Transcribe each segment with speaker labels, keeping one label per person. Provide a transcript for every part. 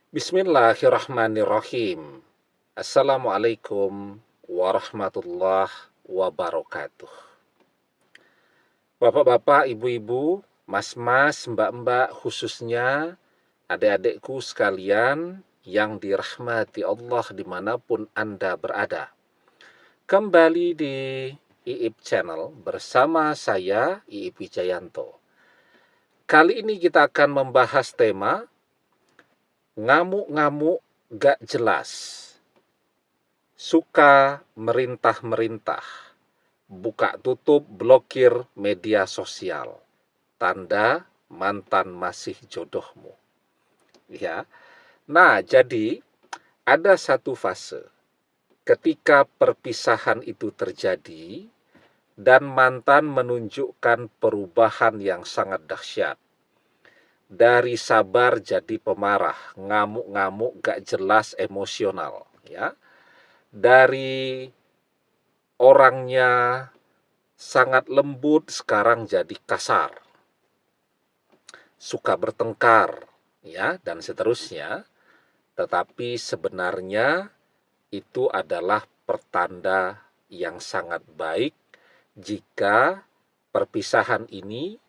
Speaker 1: Bismillahirrahmanirrahim. Assalamualaikum warahmatullahi wabarakatuh. Bapak-bapak, ibu-ibu, mas-mas, mbak-mbak, khususnya adik-adikku sekalian yang dirahmati Allah dimanapun Anda berada. Kembali di IIP Channel bersama saya, IIP Wijayanto. Kali ini kita akan membahas tema ngamuk-ngamuk gak jelas, suka merintah-merintah, buka tutup blokir media sosial, tanda mantan masih jodohmu. Ya. Nah, jadi ada satu fase ketika perpisahan itu terjadi dan mantan menunjukkan perubahan yang sangat dahsyat. Dari sabar jadi pemarah, ngamuk-ngamuk gak jelas emosional, ya. Dari orangnya sangat lembut sekarang jadi kasar, suka bertengkar, ya, dan seterusnya. Tetapi sebenarnya itu adalah pertanda yang sangat baik jika perpisahan ini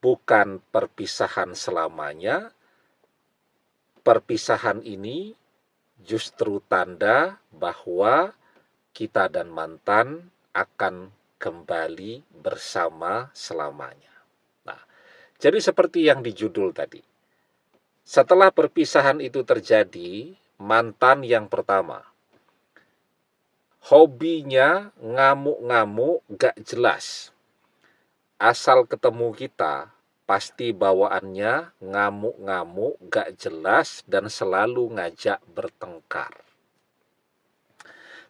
Speaker 1: bukan perpisahan selamanya. Perpisahan ini justru tanda bahwa kita dan mantan akan kembali bersama selamanya. Nah, jadi seperti yang di judul tadi. Setelah perpisahan itu terjadi, mantan yang pertama, hobinya ngamuk-ngamuk gak jelas. Asal ketemu kita, pasti bawaannya ngamuk-ngamuk gak jelas dan selalu ngajak bertengkar.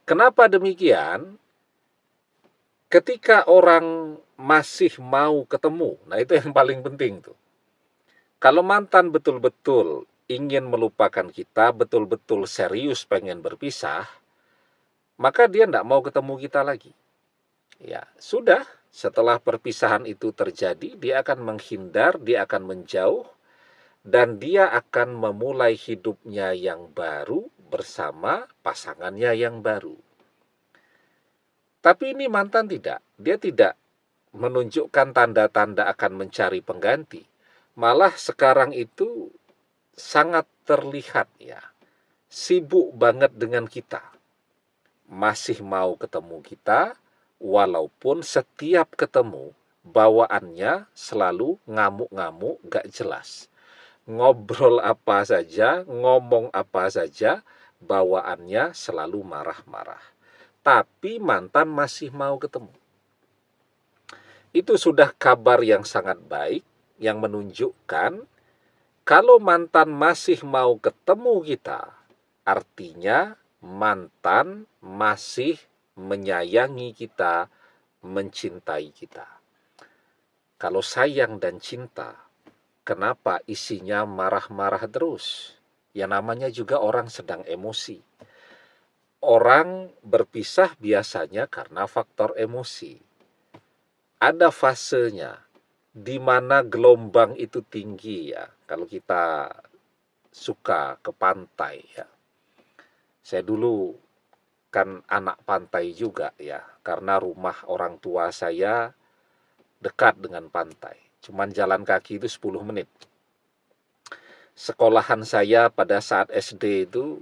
Speaker 1: Kenapa demikian? Ketika orang masih mau ketemu, nah itu yang paling penting tuh. Kalau mantan betul-betul ingin melupakan kita, betul-betul serius pengen berpisah, maka dia tidak mau ketemu kita lagi. Ya, sudah, setelah perpisahan itu terjadi, dia akan menghindar, dia akan menjauh, dan dia akan memulai hidupnya yang baru bersama pasangannya yang baru. Tapi ini mantan tidak. Dia tidak menunjukkan tanda-tanda akan mencari pengganti. Malah sekarang itu sangat terlihat ya, sibuk banget dengan kita. Masih mau ketemu kita, walaupun setiap ketemu bawaannya selalu ngamuk-ngamuk gak jelas. Ngobrol apa saja, ngomong apa saja, bawaannya selalu marah-marah. Tapi mantan masih mau ketemu. Itu sudah kabar yang sangat baik, yang menunjukkan kalau mantan masih mau ketemu kita, artinya mantan masih menyayangi kita, mencintai kita. Kalau sayang dan cinta, kenapa isinya marah-marah terus? Ya namanya juga orang sedang emosi. Orang berpisah biasanya karena faktor emosi. Ada fasenya di mana gelombang itu tinggi ya. Kalau kita suka ke pantai ya. Saya dulu kan anak pantai juga ya, karena rumah orang tua saya dekat dengan pantai. Cuman jalan kaki itu 10 menit. Sekolahan saya pada saat SD itu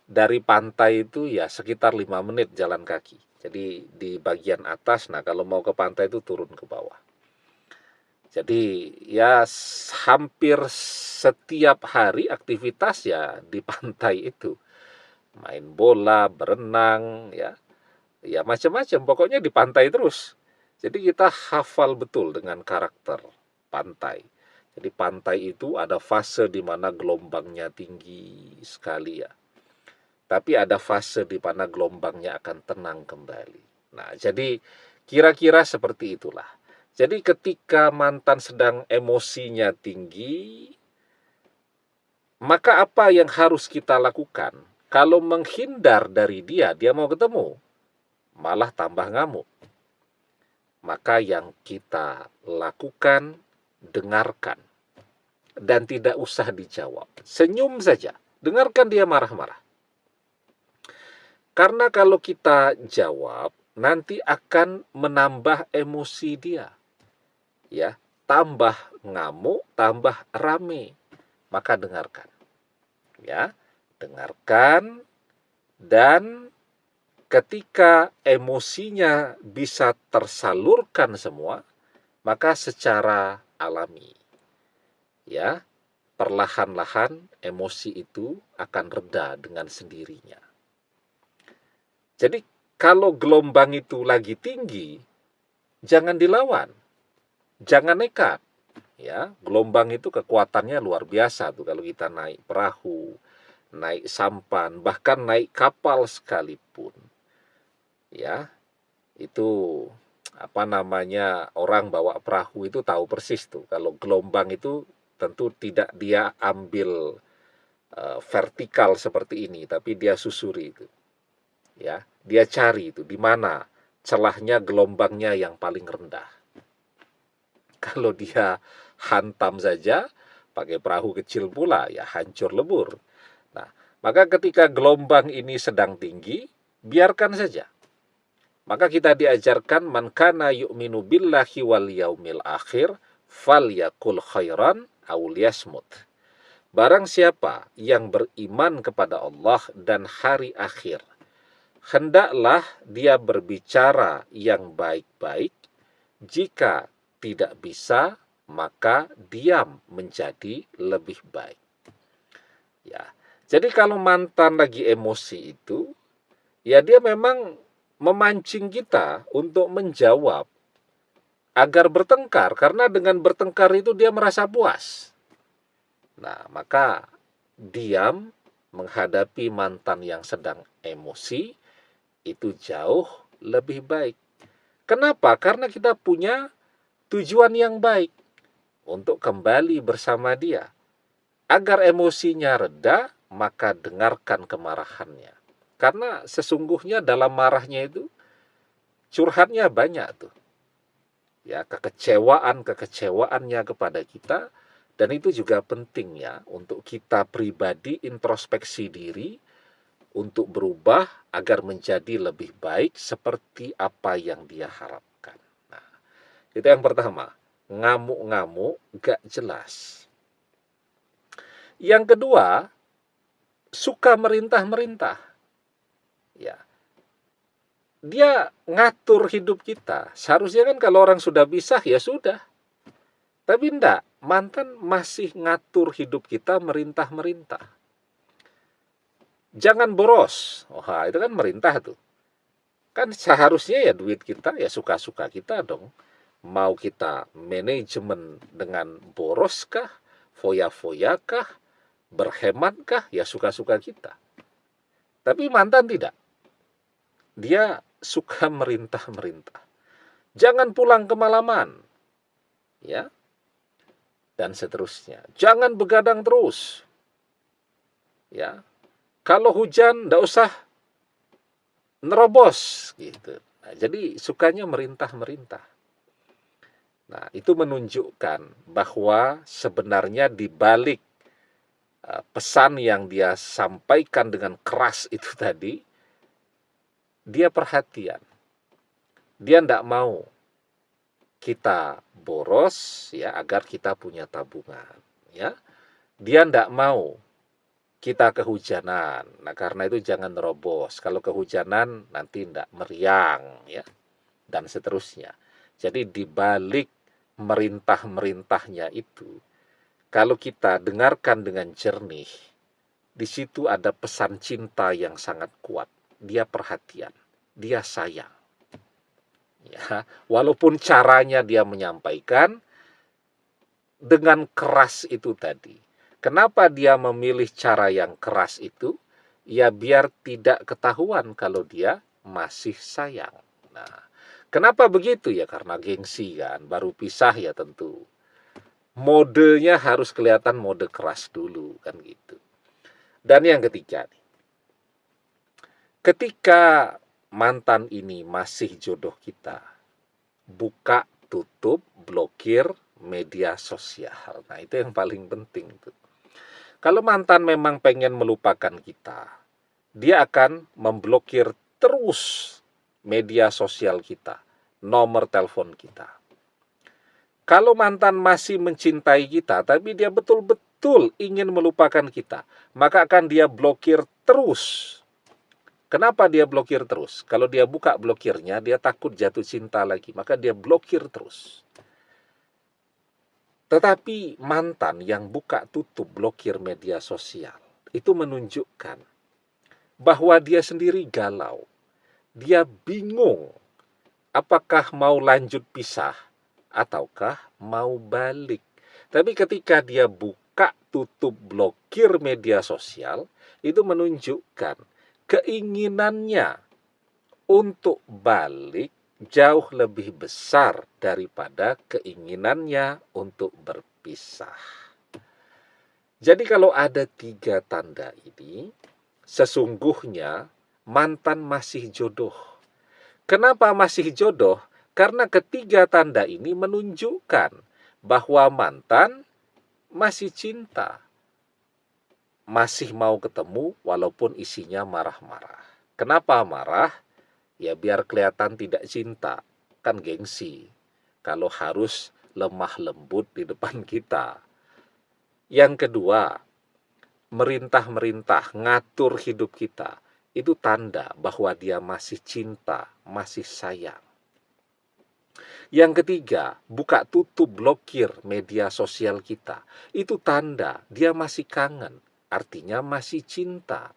Speaker 1: dari pantai itu ya sekitar 5 menit jalan kaki. Jadi di bagian atas, nah kalau mau ke pantai itu turun ke bawah. Jadi ya hampir setiap hari aktivitas ya di pantai itu. Main bola, berenang, ya macam-macam. Pokoknya di pantai terus. Jadi kita hafal betul dengan karakter pantai. Jadi pantai itu ada fase di mana gelombangnya tinggi sekali ya. Tapi ada fase di mana gelombangnya akan tenang kembali. Nah, jadi kira-kira seperti itulah. Jadi ketika mantan sedang emosinya tinggi, maka apa yang harus kita lakukan? Kalau menghindar dari dia, dia mau ketemu, malah tambah ngamuk. Maka yang kita lakukan, dengarkan. dan tidak usah dijawab. Senyum saja, dengarkan dia marah-marah. Karena kalau kita jawab, nanti akan menambah emosi dia. Ya, tambah ngamuk, tambah rame. Maka dengarkan. Ya, dengarkan, dan ketika emosinya bisa tersalurkan semua, maka secara alami, ya, perlahan-lahan emosi itu akan reda dengan sendirinya. Jadi kalau gelombang itu lagi tinggi, jangan dilawan, jangan nekat. Ya, gelombang itu kekuatannya luar biasa tuh kalau kita naik perahu, naik sampan, bahkan naik kapal sekalipun. Ya, itu orang bawa perahu itu tahu persis tuh kalau gelombang itu tentu tidak dia ambil vertikal seperti ini, tapi dia susuri itu. Ya, dia cari itu di mana celahnya gelombangnya yang paling rendah. Kalau dia hantam saja pakai perahu kecil pula, ya hancur lebur. Nah, maka ketika gelombang ini sedang tinggi, biarkan saja. Maka kita diajarkan man kana yu'minu billahi wal yaumil akhir falyakul khairan aw liyasmut. Barang siapa yang beriman kepada Allah dan hari akhir, hendaklah dia berbicara yang baik-baik. Jika tidak bisa, maka diam menjadi lebih baik. Ya. Jadi kalau mantan lagi emosi itu, ya dia memang memancing kita untuk menjawab agar bertengkar, karena dengan bertengkar itu dia merasa puas. Nah, maka diam menghadapi mantan yang sedang emosi itu jauh lebih baik. Kenapa? Karena kita punya tujuan yang baik untuk kembali bersama dia. Agar emosinya reda, maka dengarkan kemarahannya. Karena sesungguhnya dalam marahnya itu curhatnya banyak tuh. Ya, kekecewaannya kepada kita, dan itu juga penting ya untuk kita pribadi introspeksi diri untuk berubah agar menjadi lebih baik seperti apa yang dia harapkan. Nah, itu yang pertama, ngamuk-ngamuk gak jelas. Yang kedua, suka merintah-merintah. Ya, dia ngatur hidup kita. Seharusnya kan kalau orang sudah pisah ya sudah. Tapi enggak, mantan masih ngatur hidup kita, merintah-merintah. Jangan boros. Wah, itu kan merintah tuh. Kan seharusnya ya duit kita ya suka-suka kita dong. Mau kita manajemen dengan boros kah, foya-foya kah, berhemat kah, ya suka-suka kita. Tapi mantan tidak. Dia suka merintah-merintah. Jangan pulang kemalaman. Ya. Dan seterusnya. Jangan begadang terus. Ya. Kalau hujan enggak usah nerobos gitu. Nah, jadi sukanya merintah-merintah. Nah, itu menunjukkan bahwa sebenarnya di balik pesan yang dia sampaikan dengan keras itu tadi, dia perhatian. Dia tidak mau kita boros ya agar kita punya tabungan, ya. Dia tidak mau kita kehujanan. Nah, karena itu jangan nerobos. Kalau kehujanan nanti tidak meriang, ya. Dan seterusnya. Jadi di balik merintah-merintahnya itu, kalau kita dengarkan dengan jernih, di situ ada pesan cinta yang sangat kuat. Dia perhatian, dia sayang. Ya, walaupun caranya dia menyampaikan dengan keras itu tadi. Kenapa dia memilih cara yang keras itu? Ya biar tidak ketahuan kalau dia masih sayang. Nah, kenapa begitu ya? Karena gengsi kan, baru pisah ya tentu. Modenya harus kelihatan mode keras dulu kan gitu. Dan yang ketiga nih, ketika mantan ini masih jodoh kita, buka, tutup, blokir, media sosial. Nah, itu yang paling penting tuh. Kalau mantan memang pengen melupakan kita, dia akan memblokir terus media sosial kita, nomor telepon kita. Kalau mantan masih mencintai kita, tapi dia betul-betul ingin melupakan kita, maka akan dia blokir terus. Kenapa dia blokir terus? Kalau dia buka blokirnya, dia takut jatuh cinta lagi, maka dia blokir terus. Tetapi mantan yang buka tutup blokir media sosial, itu menunjukkan bahwa dia sendiri galau. Dia bingung apakah mau lanjut pisah ataukah mau balik. Tapi ketika dia buka tutup blokir media sosial, itu menunjukkan keinginannya untuk balik jauh lebih besar daripada keinginannya untuk berpisah. Jadi kalau ada 3 tanda ini, sesungguhnya mantan masih jodoh. Kenapa masih jodoh? Karena ketiga tanda ini menunjukkan bahwa mantan masih cinta, masih mau ketemu walaupun isinya marah-marah. Kenapa marah? Ya biar kelihatan tidak cinta, kan gengsi. Kalau harus lemah lembut di depan kita. Yang kedua, merintah-merintah, ngatur hidup kita. Itu tanda bahwa dia masih cinta, masih sayang. Yang ketiga, buka tutup blokir media sosial kita. Itu tanda dia masih kangen, artinya masih cinta.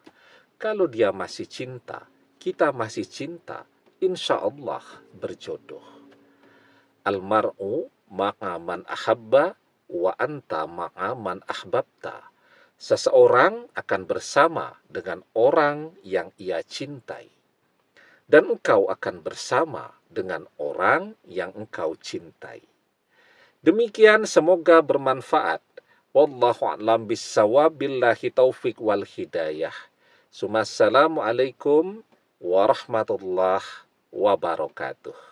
Speaker 1: Kalau dia masih cinta, kita masih cinta, insya Allah berjodoh. Almar'u ma'a man ahabba wa anta ma'a man ahbabta. Seseorang akan bersama dengan orang yang ia cintai. Dan engkau akan bersama dengan orang yang engkau cintai. Demikian, semoga bermanfaat. Wallahu a'lam bissawab, billahi taufik wal hidayah. Assalamualaikum warahmatullahi wabarakatuh.